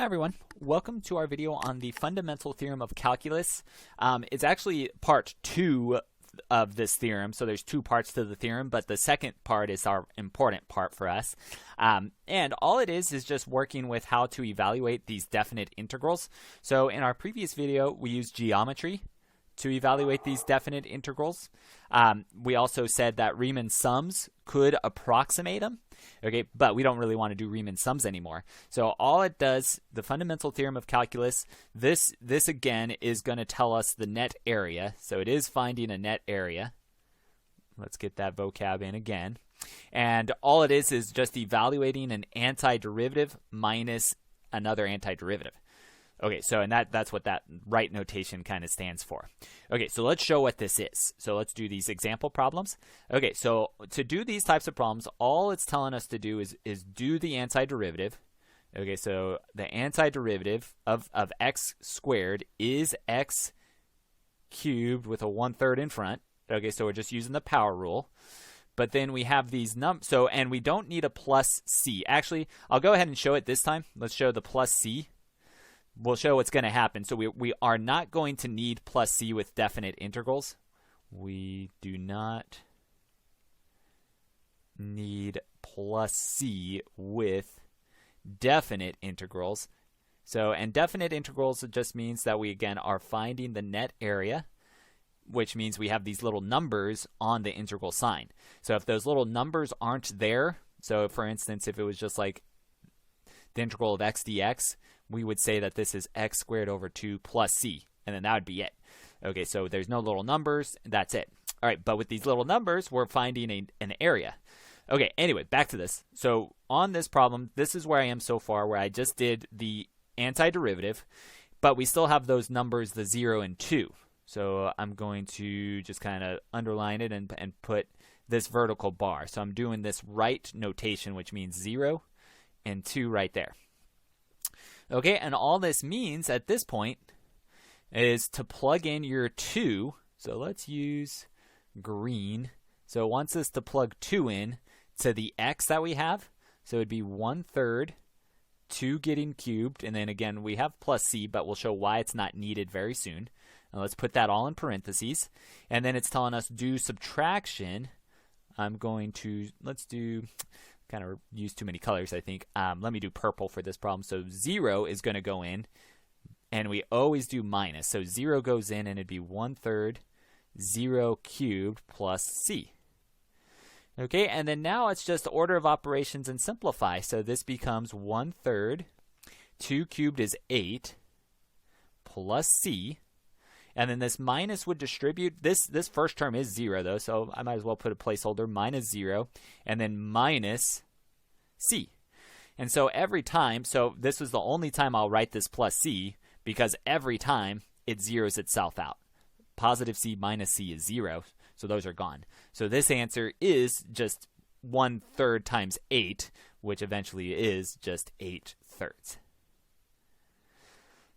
Hi everyone, welcome to our video on the Fundamental Theorem of Calculus. It's actually part 2 of this theorem, so there's 2 parts to the theorem, but the second part is our important part for us. And all it is just working with how to evaluate these definite integrals. So in our previous video, we used geometry to evaluate these definite integrals. We also said that Riemann sums could approximate them. Okay, but we don't really want to do Riemann sums anymore. So all it does, the fundamental theorem of calculus, this again is going to tell us the net area. So it is finding a net area. Let's get that vocab in again. And all it is just evaluating an antiderivative minus another antiderivative. Okay, so and that's what that right notation kind of stands for. Okay, so let's show what this is. So let's do these example problems. Okay, so to do these types of problems, all it's telling us to do is do the antiderivative. Okay, so the antiderivative of x squared is x cubed with a 1/3 in front. Okay, so we're just using the power rule. But then we have these and we don't need a plus c. Actually, I'll go ahead and show it this time. Let's show the plus c. We'll show what's going to happen. So we are not going to need plus c with definite integrals. We do not need plus c with definite integrals. So, and definite integrals just means that we, again, are finding the net area, which means we have these little numbers on the integral sign. So if those little numbers aren't there, so for instance, if it was just like the integral of x dx, we would say that this is x squared over 2 plus c, and then that would be it. Okay, so there's no little numbers, that's it. All right, but with these little numbers, we're finding an area. Okay, anyway, back to this. So on this problem, this is where I am so far, where I just did the antiderivative, but we still have those numbers, the 0 and 2. So I'm going to just kind of underline it and put this vertical bar. So I'm doing this right notation, which means 0 and 2 right there. Okay, and all this means at this point is to plug in your 2. So let's use green. So it wants us to plug 2 in to the x that we have. So it would be 1/3, 2 getting cubed. And then again, we have plus c, but we'll show why it's not needed very soon. Now let's put that all in parentheses. And then it's telling us do subtraction. Let's do, kind of use too many colors, I think. Let me do purple for this problem. So 0 is going to go in, and we always do minus. So 0 goes in, and it'd be 1/3, 0 cubed plus c. Okay, and then now it's just order of operations and simplify. So this becomes 1/3, 2 cubed is 8, plus c. And then this minus would distribute. This first term is 0, though, so I might as well put a placeholder, minus 0, and then minus c. And so every time, so this was the only time I'll write this plus c, because every time it zeroes itself out. Positive c minus c is 0, so those are gone. So this answer is just 1/3 times 8, which eventually is just 8/3.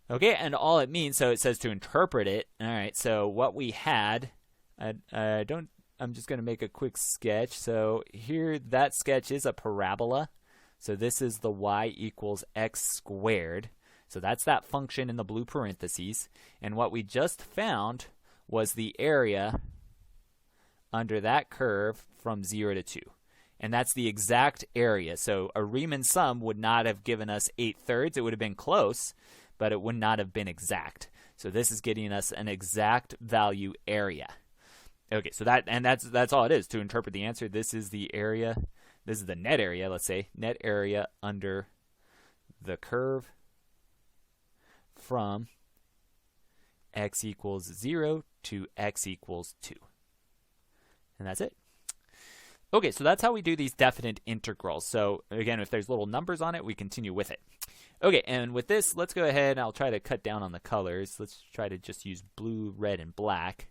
Okay, and all it means, so it says to interpret it. All right, so what we had, I'm just going to make a quick sketch. So here, that sketch is a parabola. So this is the y equals x squared. So that's that function in the blue parentheses. And what we just found was the area under that curve from 0 to 2. And that's the exact area. So a Riemann sum would not have given us 8/3. It would have been close, but it would not have been exact. So this is getting us an exact value area. Okay, so that's all it is to interpret the answer. This is the area. This is the net area, let's say, net area under the curve from x equals 0 to x equals 2. And that's it. Okay, so that's how we do these definite integrals. So again, if there's little numbers on it, we continue with it. Okay, and with this, let's go ahead and I'll try to cut down on the colors. Let's try to just use blue, red, and black.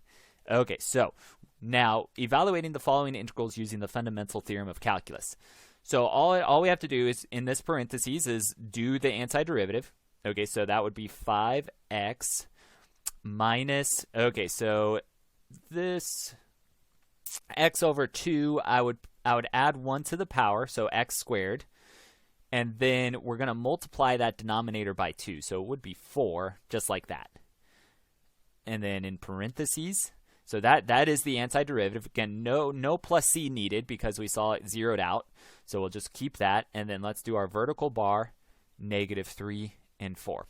Okay, so now evaluating the following integrals using the fundamental theorem of calculus. So all we have to do is, in this parentheses, is do the antiderivative. Okay, so that would be 5x minus, okay, so this x over 2, I would add 1 to the power, so x squared. and then we're going to multiply that denominator by 2. So it would be 4, just like that. And then in parentheses, so that is the antiderivative. Again, no plus c needed because we saw it zeroed out. So we'll just keep that. And then let's do our vertical bar, -3 and 4.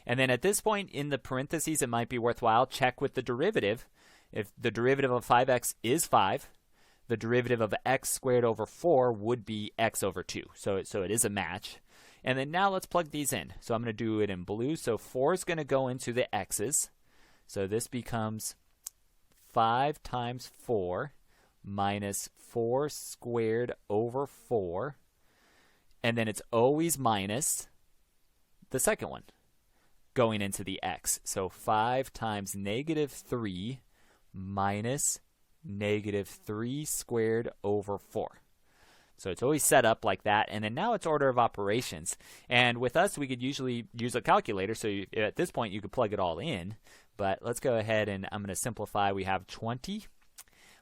And then at this point in the parentheses, it might be worthwhile check with the derivative. If the derivative of 5x is 5, the derivative of x squared over 4 would be x over 2. So it is a match. And then now let's plug these in. So I'm going to do it in blue. So 4 is going to go into the x's. So this becomes 5 times 4 minus 4 squared over 4. And then it's always minus the second one going into the x. So 5 times -3 minus -3 squared over 4. So it's always set up like that. And then now it's order of operations. And with us, we could usually use a calculator. So at this point, you could plug it all in. But let's go ahead and I'm going to simplify. We have 20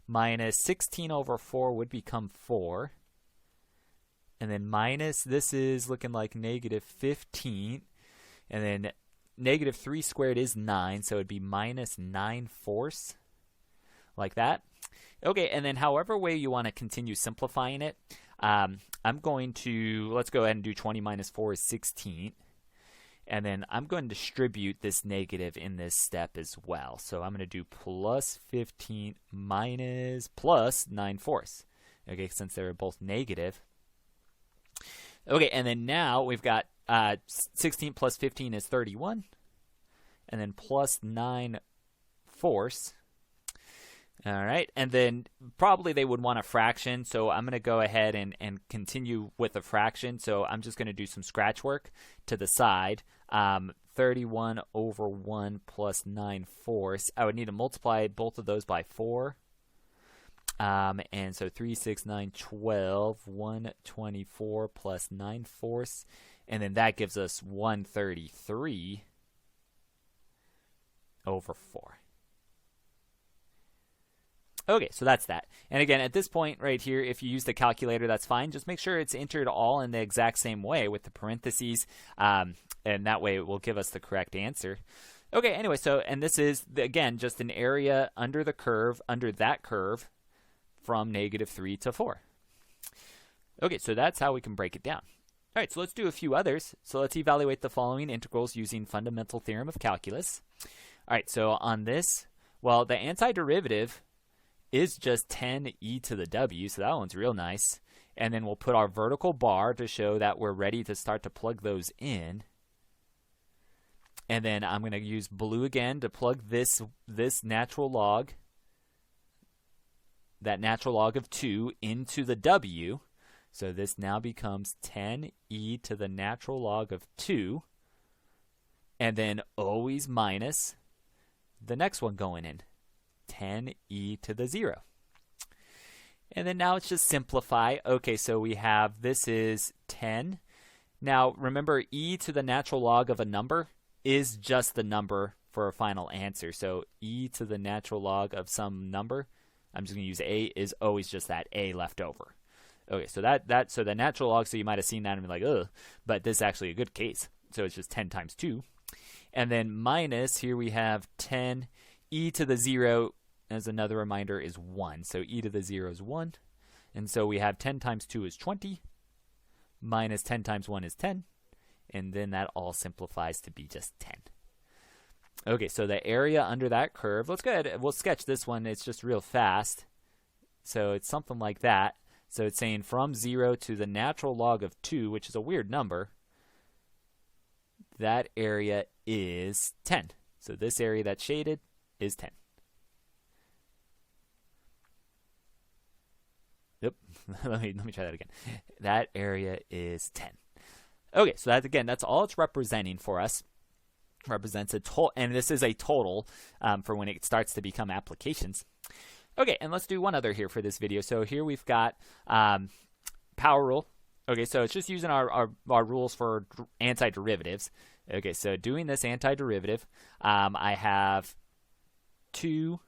minus 16 over 4 would become 4. And then minus, this is looking like -15. And then -3 squared is 9. So it'd be minus 9/4, like that. Okay, and then however way you want to continue simplifying it, I'm going to, let's go ahead and do 20 minus 4 is 16. And then I'm going to distribute this negative in this step as well. So I'm going to do plus 15 minus plus 9/4. Okay, since they're both negative. Okay, and then now we've got 16 plus 15 is 31. And then plus 9/4. All right, and then probably they would want a fraction, so I'm going to go ahead and continue with a fraction. So I'm just going to do some scratch work to the side. 31 over 1 plus 9/4. I would need to multiply both of those by 4. And so 3, 6, 9, 12, 124 plus 9/4. And then that gives us 133 over 4. Okay, so that's that. And again, at this point right here, if you use the calculator, that's fine. Just make sure it's entered all in the exact same way with the parentheses, and that way it will give us the correct answer. Okay, anyway, so, and this is, again, just an area under the curve, under that curve, from -3 to 4. Okay, so that's how we can break it down. All right, so let's do a few others. So let's evaluate the following integrals using Fundamental Theorem of Calculus. All right, so on this, well, the antiderivative is just 10e to the w, so that one's real nice. And then we'll put our vertical bar to show that we're ready to start to plug those in. And then I'm going to use blue again to plug this natural log, that natural log of 2, into the w. So this now becomes 10e to the natural log of 2. And then always minus the next one going in, 10e to the 0. And then now it's just simplify. Okay, so we have, this is 10. Now remember, e to the natural log of a number is just the number for a final answer. So e to the natural log of some number, I'm just going to use a, is always just that a left over. Okay, so so the natural log, so you might have seen that and be like, ugh, but this is actually a good case. So it's just 10 times 2. And then minus, here we have 10 e to the 0, as another reminder, is 1. So e to the 0 is 1. And so we have 10 times 2 is 20, minus 10 times 1 is 10. And then that all simplifies to be just 10. Okay, so the area under that curve, let's go ahead, we'll sketch this one. It's just real fast. So it's something like that. So it's saying from 0 to the natural log of 2, which is a weird number, that area is 10. So this area that's shaded is 10. Yep. let me try that again. That area is 10. Okay, so that, again, that's all it's representing for us. Represents a total, and this is a total for when it starts to become applications. Okay, and let's do one other here for this video. So here we've got power rule. Okay, so it's just using our rules for antiderivatives. Okay, so doing this antiderivative, I have 2,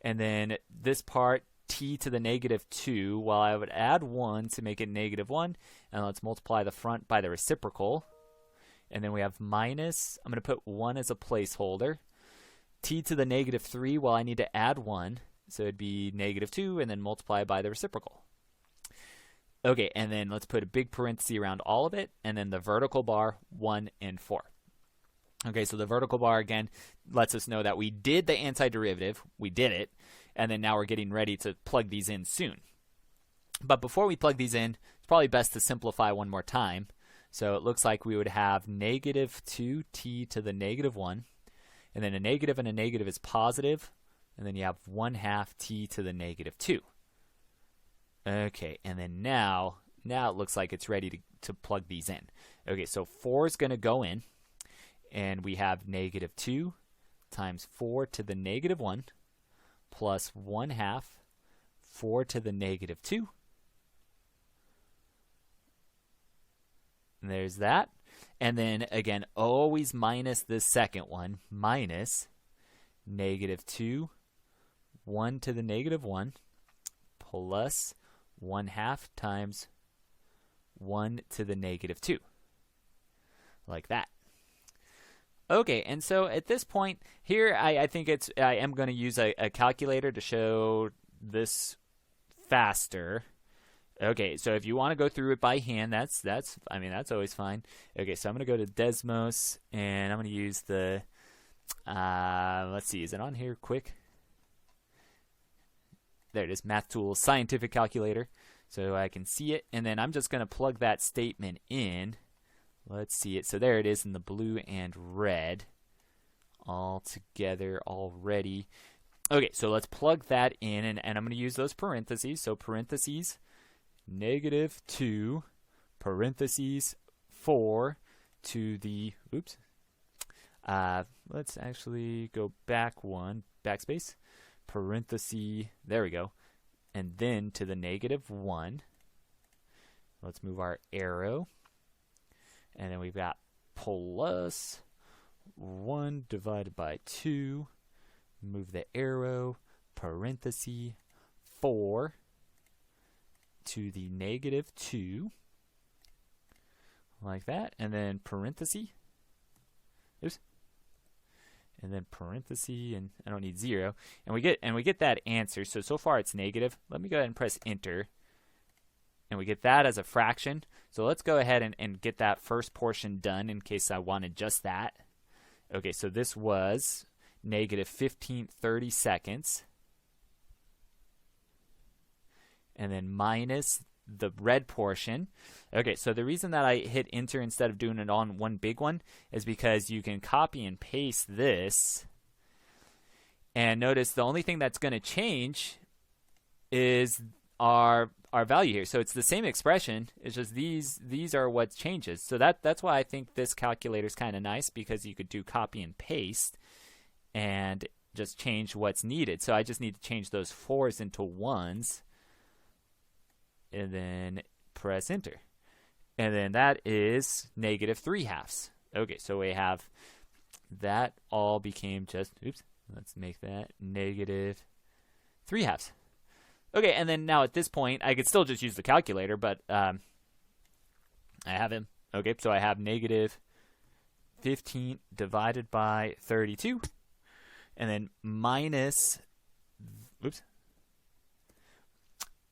and then this part t to the negative 2, well, I would add 1 to make it negative 1, and let's multiply the front by the reciprocal. And then we have minus, I'm going to put 1 as a placeholder. T to the negative 3, well, I need to add 1, so it'd be negative 2, and then multiply by the reciprocal. Okay, and then let's put a big parenthesis around all of it, and then the vertical bar, 1 and 4. Okay, so the vertical bar, again, lets us know that we did the antiderivative, we did it, and then now we're getting ready to plug these in soon. But before we plug these in, it's probably best to simplify one more time. So it looks like we would have negative 2t to the negative 1, and then a negative and a negative is positive, and then you have 1/2 t to the negative 2. Okay, and then now it looks like it's ready to plug these in. Okay, so 4 is going to go in, and we have negative 2 times 4 to the negative 1 plus 1/2 4 to the negative 2. And there's that. And then again, always minus this second one, minus negative 2, 1 to the negative 1 plus 1/2 times 1 to the negative 2. Like that. Okay, and so at this point here, I think I am going to use a calculator to show this faster. Okay, so if you want to go through it by hand, that's always fine. Okay, so I'm going to go to Desmos, and I'm going to use the, let's see, is it on here quick? There it is, Math Tools Scientific Calculator. So I can see it, and then I'm just going to plug that statement in. Let's see it. So there it is in the blue and red all together already. Okay, so let's plug that in, and I'm going to use those parentheses. So parentheses, negative 2, parentheses, 4 to the, oops. Let's actually go back one, backspace, parenthesis, there we go. And then to the negative 1. Let's move our arrow. And then we've got plus 1 divided by 2. Move the arrow, parenthesis, 4 to the negative 2. Like that. And then parenthesis. Oops. And then parenthesis, and I don't need 0. And we get that answer. So far it's negative. Let me go ahead and press enter. And we get that as a fraction. So let's go ahead and get that first portion done in case I wanted just that. Okay, so this was negative 15/30 seconds. And then minus the red portion. Okay, so the reason that I hit enter instead of doing it on one big one is because you can copy and paste this. And notice the only thing that's going to change is our value here. So it's the same expression, it's just these are what changes. So that's why I think this calculator is kind of nice, because you could do copy and paste and just change what's needed. So I just need to change those 4s into 1s and then press enter. And then that is negative 3/2. Okay, so we have that all became just, oops, let's make that negative 3/2. Okay, and then now at this point, I could still just use the calculator, but I have him. Okay, so I have negative 15 divided by 32, and then minus, oops,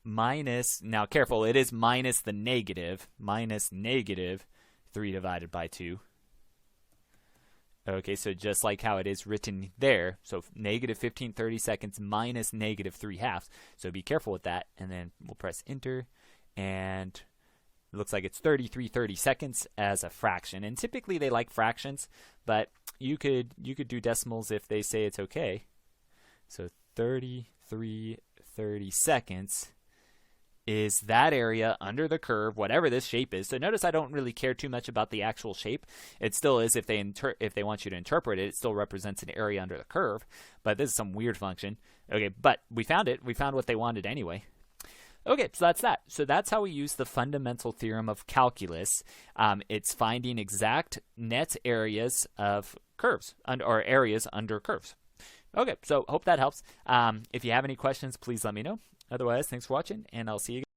minus, now careful, it is minus the negative, minus negative 3 divided by 2. Okay, so just like how it is written there, so negative 15/30 seconds minus negative 3/2. So be careful with that, and then we'll press enter, and it looks like it's 33/30 seconds as a fraction. And typically they like fractions, but you could do decimals if they say it's okay. So 33/30 seconds is that area under the curve, whatever this shape is. So notice I don't really care too much about the actual shape. It still is, if they want you to interpret it, it still represents an area under the curve. But this is some weird function. Okay, but we found it. We found what they wanted anyway. Okay, so that's that. So that's how we use the fundamental theorem of calculus. It's finding exact net areas of curves, or areas under curves. Okay, so hope that helps. If you have any questions, please let me know. Otherwise, thanks for watching, and I'll see you again.